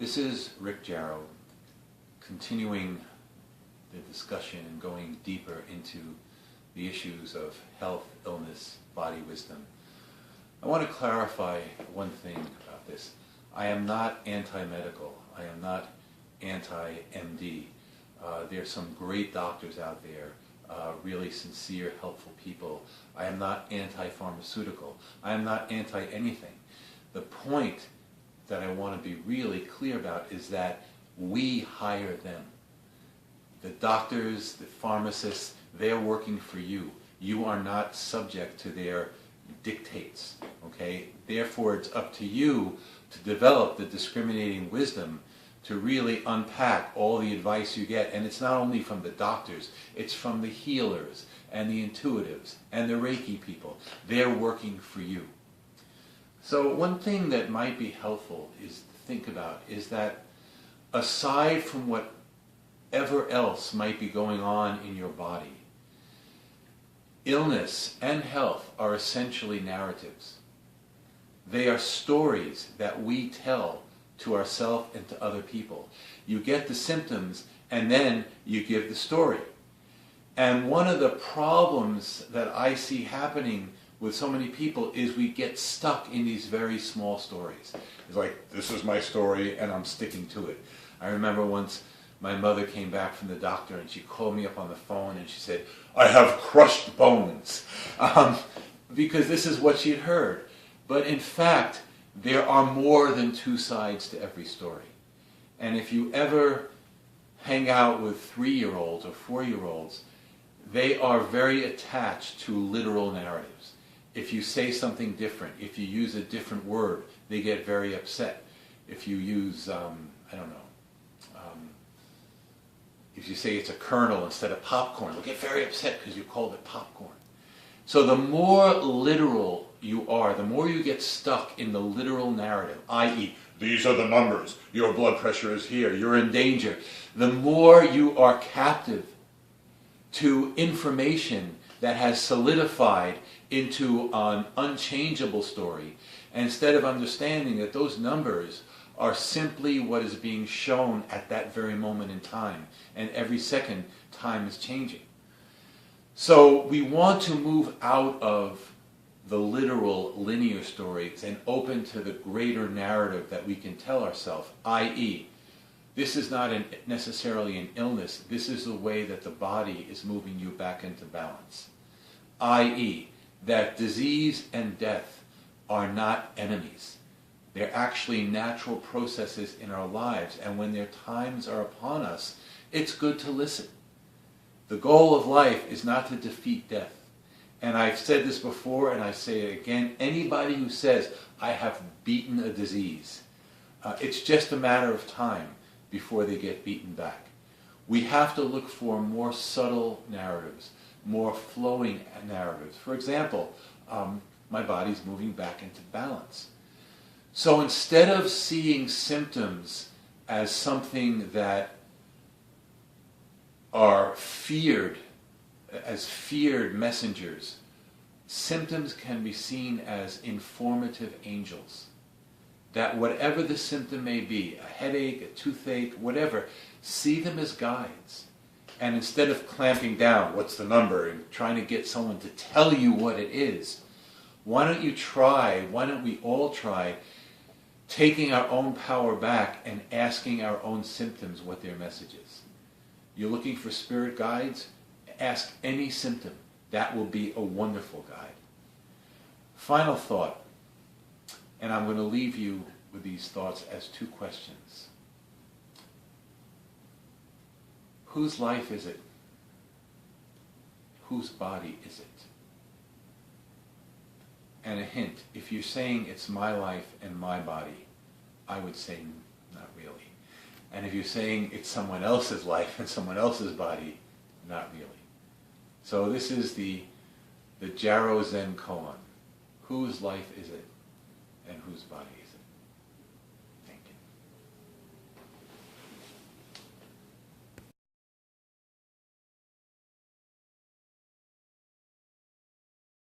This is Rick Jarow, continuing the discussion and going deeper into the issues of health, illness, body wisdom. I want to clarify one thing about this. I am not anti-medical. I am not anti-MD. There are some great doctors out there, really sincere, helpful people. I am not anti-pharmaceutical. I am not anti-anything. The point that I want to be really clear about is that we hire them. The doctors, the pharmacists, they're working for you. You are not subject to their dictates, okay? Therefore, it's up to you to develop the discriminating wisdom to really unpack all the advice you get. And it's not only from the doctors, it's from the healers and the intuitives and the Reiki people. They're working for you. So one thing that might be helpful is to think about is that aside from whatever else might be going on in your body, illness and health are essentially narratives. They are stories that we tell to ourselves and to other people. You get the symptoms and then you give the story. And one of the problems that I see happening with so many people is we get stuck in these very small stories. It's like, this is my story and I'm sticking to it. I remember once my mother came back from the doctor and she called me up on the phone and she said, I have crushed bones. Because this is what she'd heard. But in fact, there are more than two sides to every story. And if you ever hang out with 3-year-olds or 4-year-olds, they are very attached to literal narratives. If you say something different, if you use a different word, they get very upset. If you use, if you say it's a kernel instead of popcorn, they'll get very upset because you called it popcorn. So the more literal you are, the more you get stuck in the literal narrative, i.e., these are the numbers, your blood pressure is here, you're in danger, the more you are captive to information that has solidified into an unchangeable story, instead of understanding that those numbers are simply what is being shown at that very moment in time, and every second time is changing. So we want to move out of the literal linear stories and open to the greater narrative that we can tell ourselves, i.e., this is not necessarily an illness, this is the way that the body is moving you back into balance. I.e., that disease and death are not enemies. They're actually natural processes in our lives, and when their times are upon us, it's good to listen. The goal of life is not to defeat death. And I've said this before, and I say it again, anybody who says, I have beaten a disease, it's just a matter of time before they get beaten back. We have to look for more subtle narratives, more flowing narratives. For example, my body's moving back into balance. So instead of seeing symptoms as something that are feared, as feared messengers, symptoms can be seen as informative angels. That whatever the symptom may be, a headache, a toothache, whatever, see them as guides. And instead of clamping down, what's the number, and trying to get someone to tell you what it is, why don't we all try taking our own power back and asking our own symptoms what their message is. You're looking for spirit guides? Ask any symptom. That will be a wonderful guide. Final thought, and I'm going to leave you with these thoughts as 2 questions. Whose life is it? Whose body is it? And a hint, if you're saying it's my life and my body, I would say not really. And if you're saying it's someone else's life and someone else's body, not really. So this is the Jarow Zen koan. Whose life is it and whose body